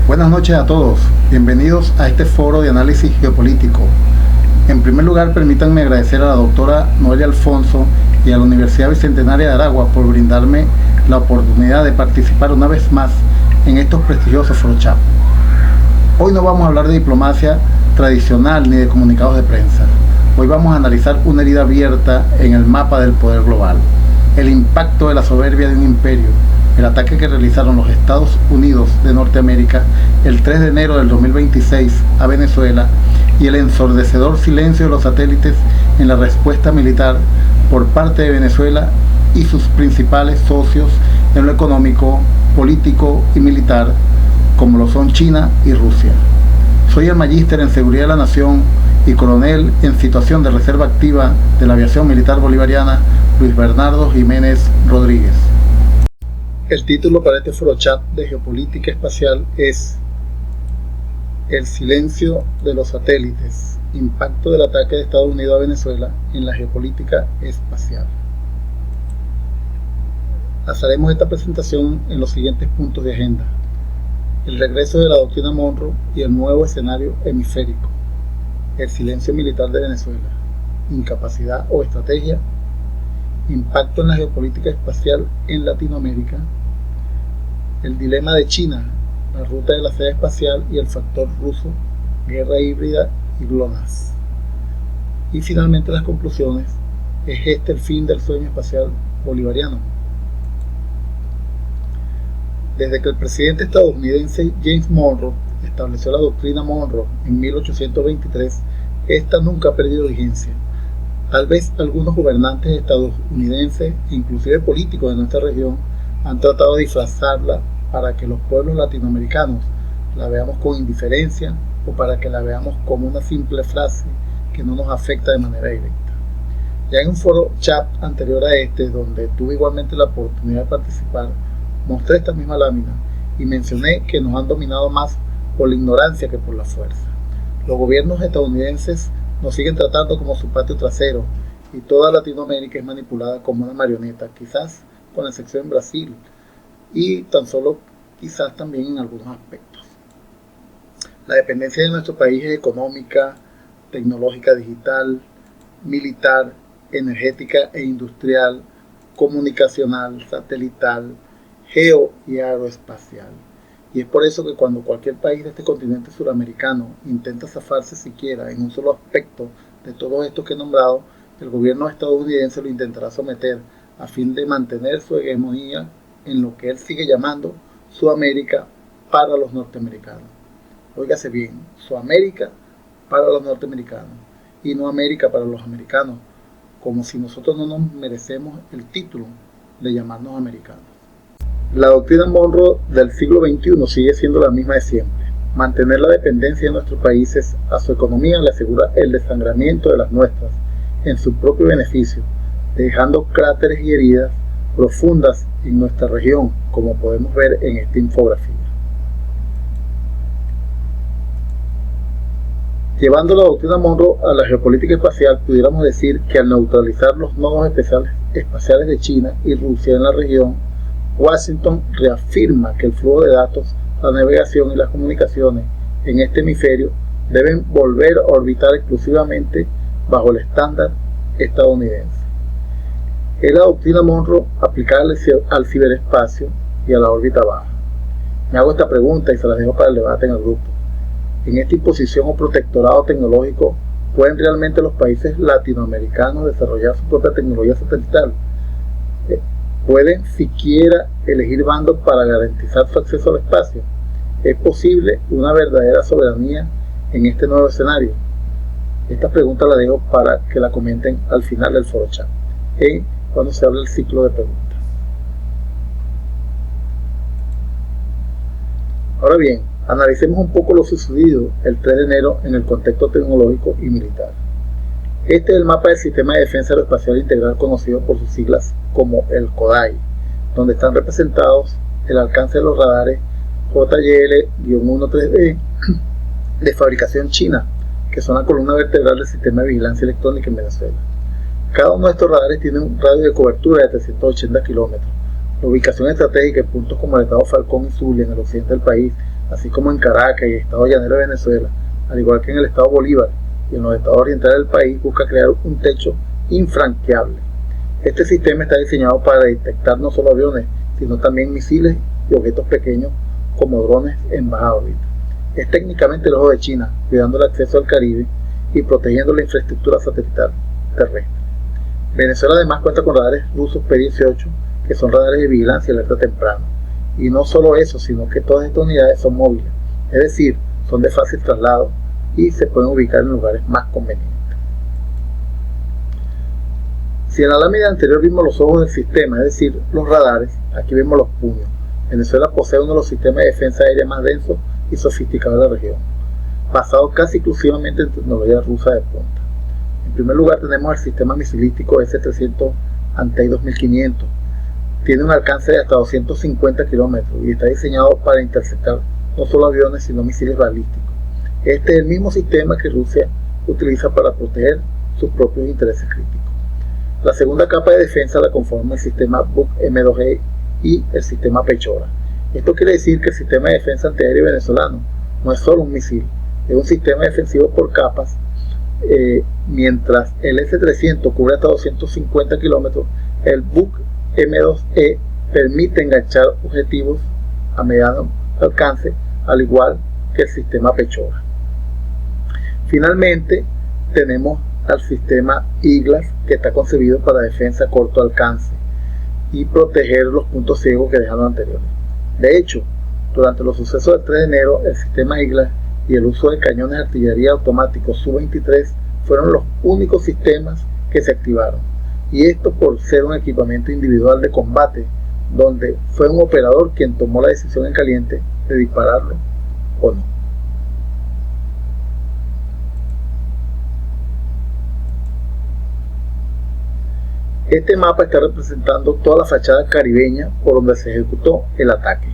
Buenas noches a todos, bienvenidos a este foro de análisis geopolítico. En primer lugar, permítanme agradecer a la doctora Noelia Alfonso y a la Universidad Bicentenaria de Aragua por brindarme la oportunidad de participar una vez más en estos prestigiosos ForoChat. Hoy no vamos a hablar de diplomacia tradicional ni de comunicados de prensa. Hoy vamos a analizar una herida abierta en el mapa del poder global, el impacto de la soberbia de un imperio, el ataque que realizaron los Estados Unidos de Norteamérica el 3 de enero del 2026 a Venezuela y el ensordecedor silencio de los satélites en la respuesta militar por parte de Venezuela y sus principales socios en lo económico, político y militar, como lo son China y Rusia. Soy el magíster en Seguridad de la Nación y coronel en situación de reserva activa de la aviación militar bolivariana, Luis Bernardo Jiménez Rodríguez. El título para este ForoChat de geopolítica espacial es El silencio de los satélites, impacto del ataque de Estados Unidos a Venezuela en la geopolítica espacial. Basaremos esta presentación en los siguientes puntos de agenda: el regreso de la doctrina Monroe y el nuevo escenario hemisférico, el silencio militar de Venezuela, incapacidad o estrategia, impacto en la geopolítica espacial en Latinoamérica, el dilema de China, la ruta de la seda espacial y el factor ruso, guerra híbrida y GLONASS. Y finalmente las conclusiones: ¿es este el fin del sueño espacial bolivariano? Desde que el presidente estadounidense James Monroe estableció la doctrina Monroe en 1823, esta nunca ha perdido vigencia. Tal vez algunos gobernantes estadounidenses, inclusive políticos de nuestra región, han tratado de disfrazarla para que los pueblos latinoamericanos la veamos con indiferencia o para que la veamos como una simple frase que no nos afecta de manera directa. Ya en un ForoChat anterior a este, donde tuve igualmente la oportunidad de participar, mostré esta misma lámina y mencioné que nos han dominado más por la ignorancia que por la fuerza. Los gobiernos estadounidenses nos siguen tratando como su patio trasero y toda Latinoamérica es manipulada como una marioneta, quizás con excepción en Brasil y tan solo quizás también en algunos aspectos. La dependencia de nuestro país es económica, tecnológica, digital, militar, energética e industrial, comunicacional, satelital, geo y aeroespacial. Y es por eso que cuando cualquier país de este continente suramericano intenta zafarse siquiera en un solo aspecto de todo esto que he nombrado, el gobierno estadounidense lo intentará someter a fin de mantener su hegemonía en lo que él sigue llamando Sudamérica para los norteamericanos. Óigase bien, Sudamérica para los norteamericanos y no América para los americanos, como si nosotros no nos merecemos el título de llamarnos americanos. La doctrina Monroe del siglo XXI sigue siendo la misma de siempre. Mantener la dependencia de nuestros países a su economía le asegura el desangramiento de las nuestras en su propio beneficio, dejando cráteres y heridas profundas en nuestra región, como podemos ver en esta infografía. Llevando la doctrina Monroe a la geopolítica espacial, pudiéramos decir que al neutralizar los nodos espaciales de China y Rusia en la región, Washington reafirma que el flujo de datos, la navegación y las comunicaciones en este hemisferio deben volver a orbitar exclusivamente bajo el estándar estadounidense. Es la doctrina Monroe aplicada al ciberespacio y a la órbita baja. Me hago esta pregunta y se la dejo para el debate en el grupo. En esta imposición o protectorado tecnológico, ¿pueden realmente los países latinoamericanos desarrollar su propia tecnología satelital? ¿Pueden siquiera elegir bandos para garantizar su acceso al espacio? ¿Es posible una verdadera soberanía en este nuevo escenario? Esta pregunta la dejo para que la comenten al final del ForoChat, cuando se hable el ciclo de preguntas. Ahora bien, analicemos un poco lo sucedido el 3 de enero en el contexto tecnológico y militar. Este es el mapa del Sistema de Defensa Aeroespacial Integral, conocido por sus siglas como el CODAI, donde están representados el alcance de los radares JYL-13D de fabricación china, que son la columna vertebral del sistema de vigilancia electrónica en Venezuela. Cada uno de estos radares tiene un radio de cobertura de 380 kilómetros, La ubicación estratégica en puntos como el estado Falcón y Zulia en el occidente del país, así como en Caracas y el estado llanero de Venezuela, al igual que en el estado Bolívar y en los estados orientales del país, busca crear un techo infranqueable. Este sistema está diseñado para detectar no solo aviones, sino también misiles y objetos pequeños como drones en baja órbita. Es técnicamente el ojo de China, cuidando el acceso al Caribe y protegiendo la infraestructura satelital terrestre. Venezuela además cuenta con radares rusos P-18, que son radares de vigilancia y alerta temprana. Y no solo eso, sino que todas estas unidades son móviles, es decir, son de fácil traslado y se pueden ubicar en lugares más convenientes. Si en la lámina anterior vimos los ojos del sistema, es decir, los radares, aquí vemos los puños. Venezuela posee uno de los sistemas de defensa aérea más densos y sofisticados de la región, basado casi exclusivamente en tecnología rusa de punta. En primer lugar tenemos el sistema misilístico S-300 Antey 2500. Tiene un alcance de hasta 250 kilómetros y está diseñado para interceptar no solo aviones, sino misiles balísticos. Este es el mismo sistema que Rusia utiliza para proteger sus propios intereses críticos. La segunda capa de defensa la conforma el sistema Buk M2E y el sistema Pechora. Esto quiere decir que el sistema de defensa antiaéreo venezolano no es solo un misil, es un sistema defensivo por capas. Mientras el S-300 cubre hasta 250 kilómetros, el Buk M2E permite enganchar objetivos a mediano alcance, al igual que el sistema Pechora. Finalmente tenemos al sistema IGLAS, que está concebido para defensa a corto alcance y proteger los puntos ciegos que dejaron anteriores. De hecho, durante los sucesos del 3 de enero, el sistema IGLAS y el uso de cañones de artillería automáticos Su-23 fueron los únicos sistemas que se activaron, y esto por ser un equipamiento individual de combate, donde fue un operador quien tomó la decisión en caliente de dispararlo o no. Este mapa está representando toda la fachada caribeña por donde se ejecutó el ataque.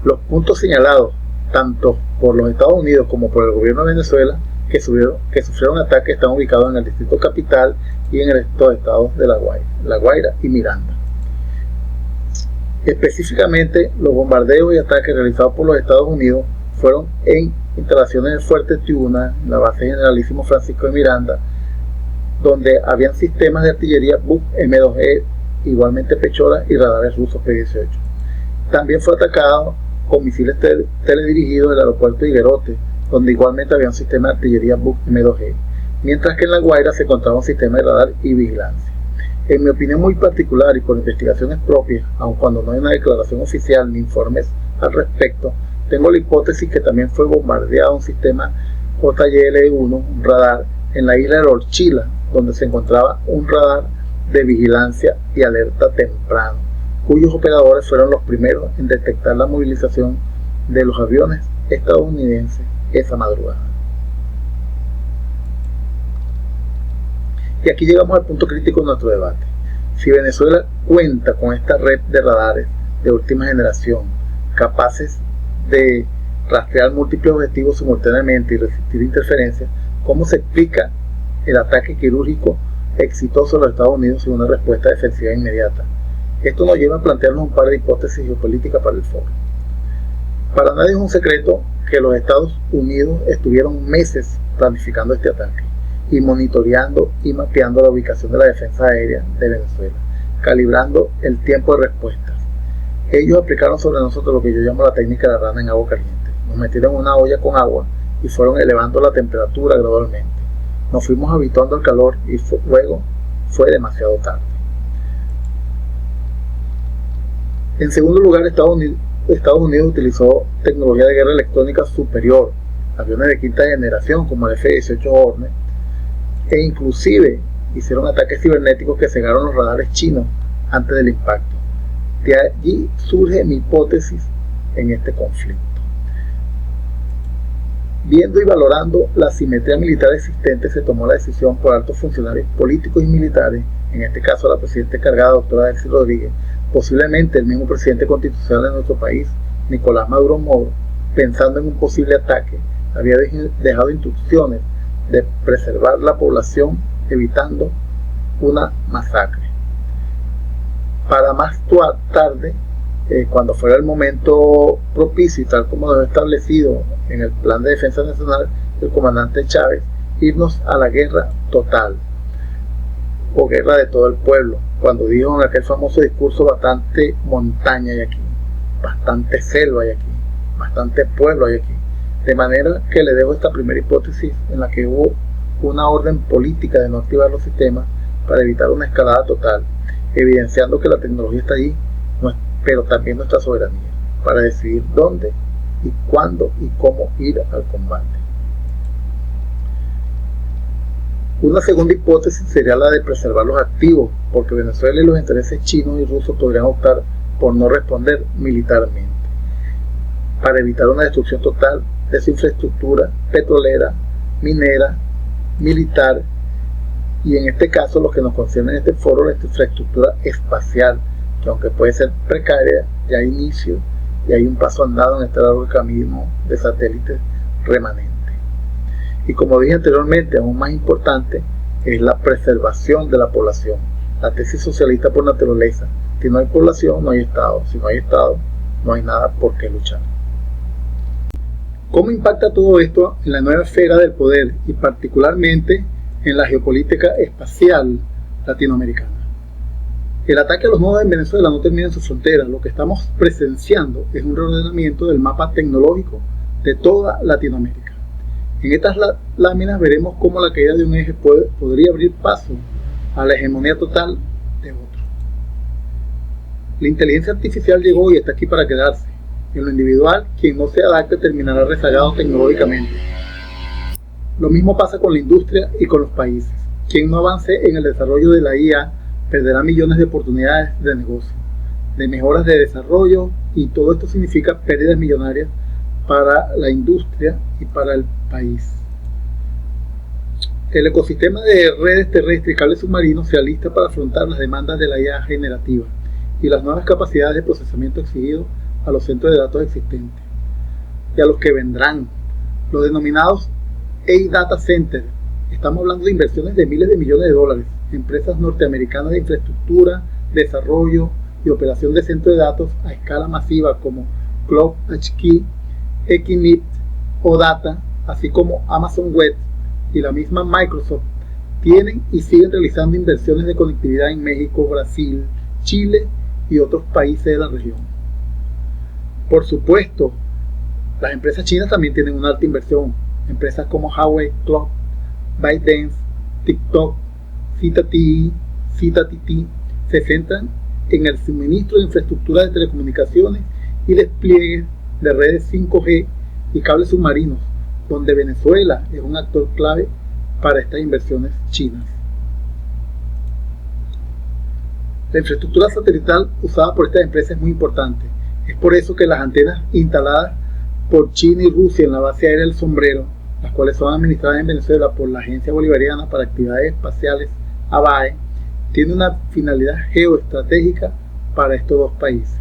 Los puntos señalados, tanto por los Estados Unidos como por el gobierno de Venezuela, que sufrieron ataques, están ubicados en el Distrito Capital y en el resto de estados de La Guaira y Miranda. Específicamente, los bombardeos y ataques realizados por los Estados Unidos fueron en instalaciones del Fuerte Tiuna, en la base Generalísimo Francisco de Miranda, donde habían sistemas de artillería Buk M2E, igualmente Pechora y radares rusos P-18. También fue atacado con misiles teledirigidos el aeropuerto de Higuerote, donde igualmente había un sistema de artillería Buk M2E, mientras que en La Guaira se encontraba un sistema de radar y vigilancia. En mi opinión muy particular y por investigaciones propias, aun cuando no hay una declaración oficial ni informes al respecto, tengo la hipótesis que también fue bombardeado un sistema JYL-1, un radar, en la isla de Orchila, donde se encontraba un radar de vigilancia y alerta temprano, cuyos operadores fueron los primeros en detectar la movilización de los aviones estadounidenses esa madrugada. Y aquí llegamos al punto crítico de nuestro debate. Si Venezuela cuenta con esta red de radares de última generación, capaces de rastrear múltiples objetivos simultáneamente y resistir interferencias, ¿cómo se explica el ataque quirúrgico exitoso de los Estados Unidos sin una respuesta defensiva inmediata? Esto nos lleva a plantearnos un par de hipótesis geopolíticas para el foro. Para nadie es un secreto que los Estados Unidos estuvieron meses planificando este ataque y monitoreando y mapeando la ubicación de la defensa aérea de Venezuela, calibrando el tiempo de respuesta. Ellos aplicaron sobre nosotros lo que yo llamo la técnica de la rana en agua caliente. Nos metieron en una olla con agua y fueron elevando la temperatura gradualmente. Nos fuimos habituando al calor y luego fue demasiado tarde. En segundo lugar, Estados Unidos utilizó tecnología de guerra electrónica superior, aviones de quinta generación como el F-18 Hornet, e inclusive hicieron ataques cibernéticos que cegaron los radares chinos antes del impacto. De allí surge mi hipótesis en este conflicto. Viendo y valorando la asimetría militar existente, se tomó la decisión por altos funcionarios políticos y militares, en este caso la presidenta encargada, doctora Delcy Rodríguez, posiblemente el mismo presidente constitucional de nuestro país, Nicolás Maduro Moro, pensando en un posible ataque, había dejado instrucciones de preservar la población evitando una masacre. para más tarde, cuando fuera el momento propicio y tal como lo establecido en el Plan de Defensa Nacional del comandante Chávez, irnos a la guerra total o guerra de todo el pueblo, cuando dijo en aquel famoso discurso: bastante montaña hay aquí, bastante selva hay aquí, bastante pueblo hay aquí. De manera que le dejo esta primera hipótesis en la que hubo una orden política de no activar los sistemas para evitar una escalada total, evidenciando que la tecnología está allí, pero también nuestra soberanía, para decidir dónde y cuándo y cómo ir al combate. Una segunda hipótesis sería la de preservar los activos, porque Venezuela y los intereses chinos y rusos podrían optar por no responder militarmente, para evitar una destrucción total de su infraestructura petrolera, minera, militar, y en este caso lo que nos concierne en este foro, la infraestructura espacial, que aunque puede ser precaria, ya hay inicio y hay un paso andado en este largo camino de satélites remanentes. Y como dije anteriormente, aún más importante es la preservación de la población, la tesis socialista por naturaleza: si no hay población, no hay Estado; si no hay Estado, no hay nada por qué luchar. ¿Cómo impacta todo esto en la nueva esfera del poder y particularmente en la geopolítica espacial latinoamericana? El ataque a los nodos en Venezuela no termina en su frontera. Lo que estamos presenciando es un reordenamiento del mapa tecnológico de toda Latinoamérica. En estas láminas veremos cómo la caída de un eje podría abrir paso a la hegemonía total de otro. La inteligencia artificial llegó y está aquí para quedarse. En lo individual, quien no se adapte terminará rezagado tecnológicamente. Lo mismo pasa con la industria y con los países. Quien no avance en el desarrollo de la IA perderá millones de oportunidades de negocio, de mejoras de desarrollo, y todo esto significa pérdidas millonarias para la industria y para el país. El ecosistema de redes terrestres y cables submarinos se alista para afrontar las demandas de la IA generativa y las nuevas capacidades de procesamiento exigidos a los centros de datos existentes y a los que vendrán, los denominados AI Data Center. Estamos hablando de inversiones de miles de millones de dólares, empresas norteamericanas de infraestructura, desarrollo y operación de centros de datos a escala masiva como CloudHQ, Equinix o Data, así como Amazon Web y la misma Microsoft, tienen y siguen realizando inversiones de conectividad en México, Brasil, Chile y otros países de la región. Por supuesto, las empresas chinas también tienen una alta inversión. Empresas como Huawei, Cloud, ByteDance, TikTok, ZTE se centran en el suministro de infraestructura de telecomunicaciones y despliegue de redes 5G y cables submarinos, donde Venezuela es un actor clave para estas inversiones chinas. La infraestructura satelital usada por estas empresas es muy importante. Es por eso que las antenas instaladas por China y Rusia en la base aérea del Sombrero, las cuales son administradas en Venezuela por la Agencia Bolivariana para Actividades Espaciales, ABAE, tienen una finalidad geoestratégica para estos dos países.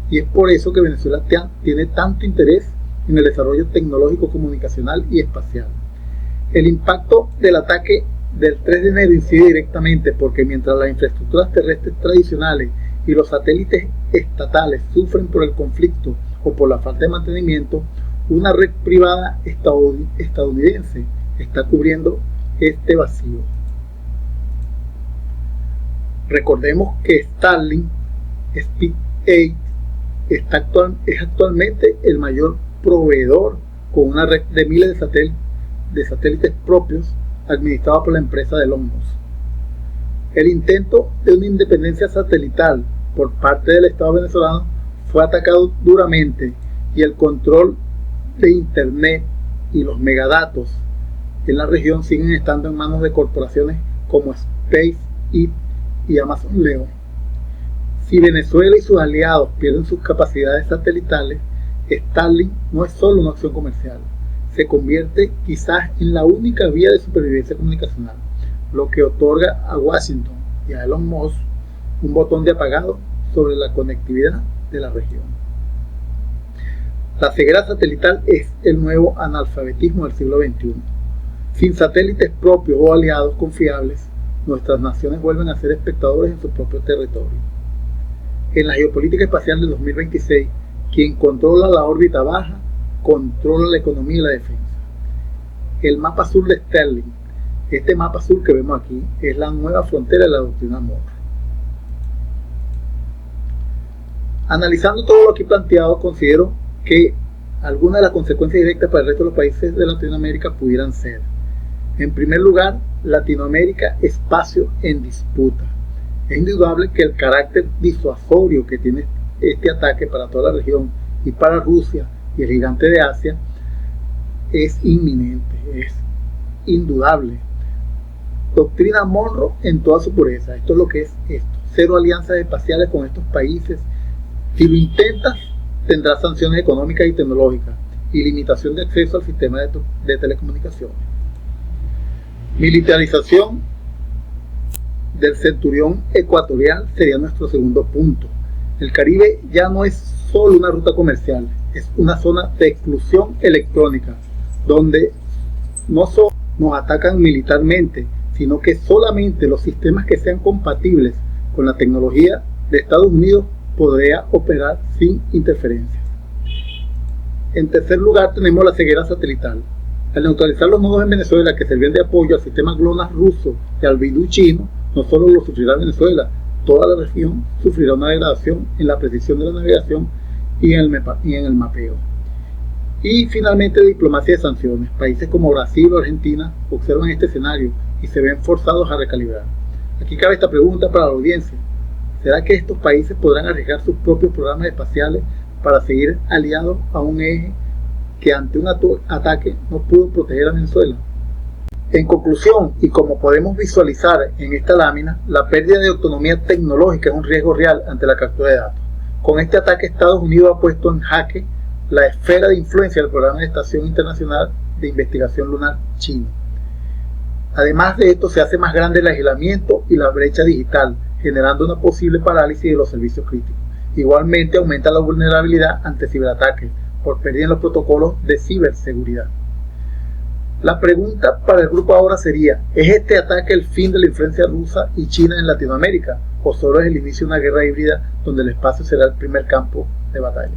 Y es por eso que Venezuela tiene tanto interés en el desarrollo tecnológico, comunicacional y espacial. El impacto del ataque del 3 de enero incide directamente porque mientras las infraestructuras terrestres tradicionales y los satélites estatales sufren por el conflicto o por la falta de mantenimiento, una red privada estadounidense está cubriendo este vacío. Recordemos que Starlink SpaceX es actualmente el mayor proveedor, con una red de miles de satélites propios administrados por la empresa de Elon Musk. El intento de una independencia satelital por parte del Estado venezolano fue atacado duramente, y el control de Internet y los megadatos en la región siguen estando en manos de corporaciones como SpaceX y Amazon Leo. Si Venezuela y sus aliados pierden sus capacidades satelitales, Starlink no es solo una opción comercial, se convierte quizás en la única vía de supervivencia comunicacional, lo que otorga a Washington y a Elon Musk un botón de apagado sobre la conectividad de la región. La ceguera satelital es el nuevo analfabetismo del siglo XXI. Sin satélites propios o aliados confiables, nuestras naciones vuelven a ser espectadores en su propio territorio. En la geopolítica espacial de 2026, quien controla la órbita baja, controla la economía y la defensa. El mapa azul de Sterling, este mapa azul que vemos aquí, es la nueva frontera de la doctrina Monroe. Analizando todo lo aquí planteado, considero que algunas de las consecuencias directas para el resto de los países de Latinoamérica pudieran ser: en primer lugar, Latinoamérica, espacio en disputa. Es indudable que el carácter disuasorio que tiene este ataque para toda la región y para Rusia y el gigante de Asia es inminente, es indudable. Doctrina Monroe en toda su pureza. Esto es lo que es esto: cero alianzas espaciales con estos países. Si lo intentas, tendrás sanciones económicas y tecnológicas y limitación de acceso al sistema de telecomunicaciones. Militarización del centurión ecuatorial sería nuestro segundo punto. El Caribe ya no es solo una ruta comercial, es una zona de exclusión electrónica, donde no solo nos atacan militarmente, sino que solamente los sistemas que sean compatibles con la tecnología de Estados Unidos podría operar sin interferencias. En tercer lugar, tenemos la ceguera satelital. Al neutralizar los nodos en Venezuela que servían de apoyo al sistema GLONASS ruso y al Beidou chino, no solo lo sufrirá Venezuela, toda la región sufrirá una degradación en la precisión de la navegación y en el mapeo. Y finalmente, diplomacia de sanciones. Países como Brasil o Argentina observan este escenario y se ven forzados a recalibrar. Aquí cabe esta pregunta para la audiencia: ¿será que estos países podrán arriesgar sus propios programas espaciales para seguir aliados a un eje que ante un ataque no pudo proteger a Venezuela? En conclusión, y como podemos visualizar en esta lámina, la pérdida de autonomía tecnológica es un riesgo real ante la captura de datos. Con este ataque, Estados Unidos ha puesto en jaque la esfera de influencia del programa de Estación Internacional de Investigación Lunar chino. Además de esto, se hace más grande el aislamiento y la brecha digital, generando una posible parálisis de los servicios críticos. Igualmente, aumenta la vulnerabilidad ante ciberataques por pérdida en los protocolos de ciberseguridad. La pregunta para el grupo ahora sería: ¿es este ataque el fin de la influencia rusa y China en Latinoamérica, o solo es el inicio de una guerra híbrida donde el espacio será el primer campo de batalla?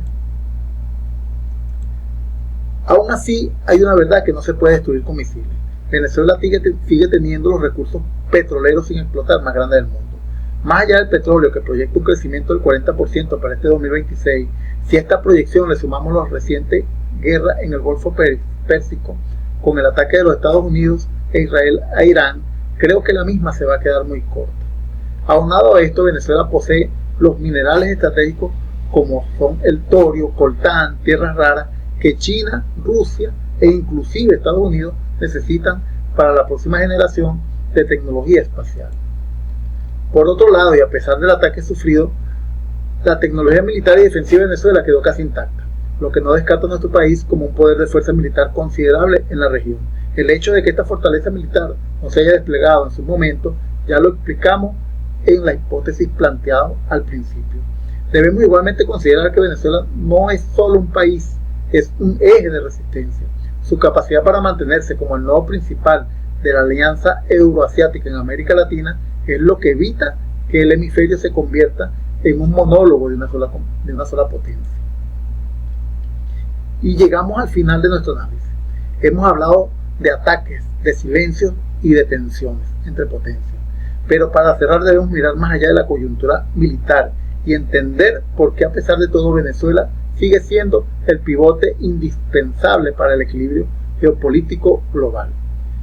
Aún así, hay una verdad que no se puede destruir con misiles. Venezuela sigue teniendo los recursos petroleros sin explotar más grandes del mundo. Más allá del petróleo, que proyecta un crecimiento del 40% para este 2026, si a esta proyección le sumamos la reciente guerra en el Golfo Pérsico, con el ataque de los Estados Unidos e Israel a Irán, creo que la misma se va a quedar muy corta. Aunado a esto, Venezuela posee los minerales estratégicos como son el torio, coltán, tierras raras, que China, Rusia e inclusive Estados Unidos necesitan para la próxima generación de tecnología espacial. Por otro lado, y a pesar del ataque sufrido, la tecnología militar y defensiva de Venezuela quedó casi intacta, lo que no descarta a nuestro país como un poder de fuerza militar considerable en la región. El hecho de que esta fortaleza militar no se haya desplegado en su momento ya lo explicamos en la hipótesis planteada al principio. Debemos igualmente considerar que Venezuela no es solo un país, es un eje de resistencia. Su capacidad para mantenerse como el nodo principal de la alianza euroasiática en América Latina es lo que evita que el hemisferio se convierta en un monólogo de una sola potencia. Y llegamos al final de nuestro análisis. Hemos hablado de ataques, de silencios y de tensiones entre potencias. Pero para cerrar debemos mirar más allá de la coyuntura militar y entender por qué, a pesar de todo, Venezuela sigue siendo el pivote indispensable para el equilibrio geopolítico global.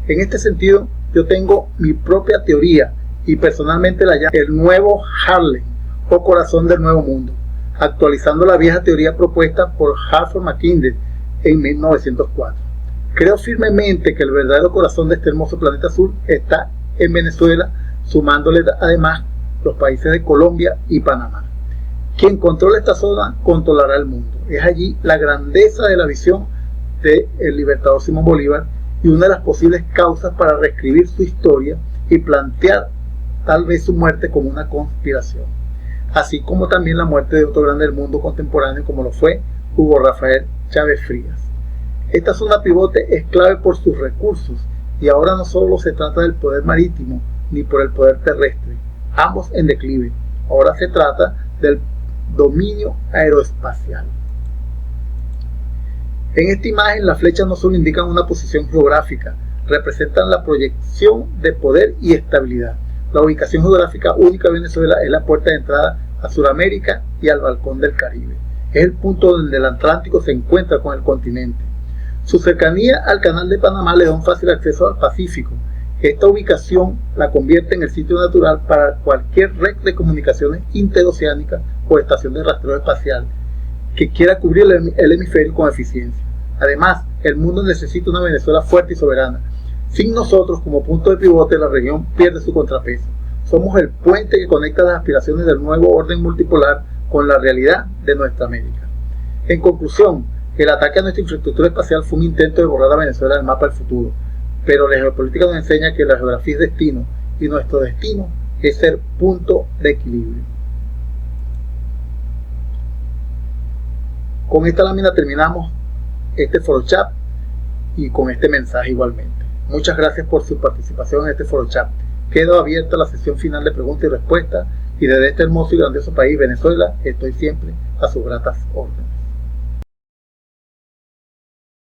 En este sentido, yo tengo mi propia teoría y personalmente la llamo el nuevo Harlem o corazón del nuevo mundo, actualizando la vieja teoría propuesta por Hartford Mackinder en 1904. Creo firmemente que el verdadero corazón de este hermoso planeta azul está en Venezuela, sumándole además los países de Colombia y Panamá. Quien controla esta zona controlará el mundo. Es allí la grandeza de la visión del libertador Simón Bolívar y una de las posibles causas para reescribir su historia y plantear tal vez su muerte como una conspiración, así como también la muerte de otro grande del mundo contemporáneo como lo fue Hugo Rafael Chávez Frías. Esta zona pivote es clave por sus recursos y ahora no solo se trata del poder marítimo ni por el poder terrestre, ambos en declive. Ahora se trata del dominio aeroespacial. En esta imagen las flechas no solo indican una posición geográfica, representan la proyección de poder y estabilidad. La ubicación geográfica única de Venezuela es la puerta de entrada a Sudamérica y al balcón del Caribe. Es el punto donde el Atlántico se encuentra con el continente. Su cercanía al Canal de Panamá le da un fácil acceso al Pacífico. Esta ubicación la convierte en el sitio natural para cualquier red de comunicaciones interoceánica o estación de rastreo espacial que quiera cubrir el hemisferio con eficiencia. Además, el mundo necesita una Venezuela fuerte y soberana. Sin nosotros como punto de pivote, la región pierde su contrapeso. Somos el puente que conecta las aspiraciones del nuevo orden multipolar con la realidad de nuestra América. En conclusión, el ataque a nuestra infraestructura espacial fue un intento de borrar a Venezuela del mapa del futuro, pero la geopolítica nos enseña que la geografía es destino y nuestro destino es ser punto de equilibrio. Con esta lámina terminamos este foro chat y con este mensaje igualmente. Muchas gracias por su participación en este foro chat. Quedo abierta la sesión final de preguntas y respuestas y desde este hermoso y grandioso país, Venezuela, estoy siempre a sus gratas órdenes.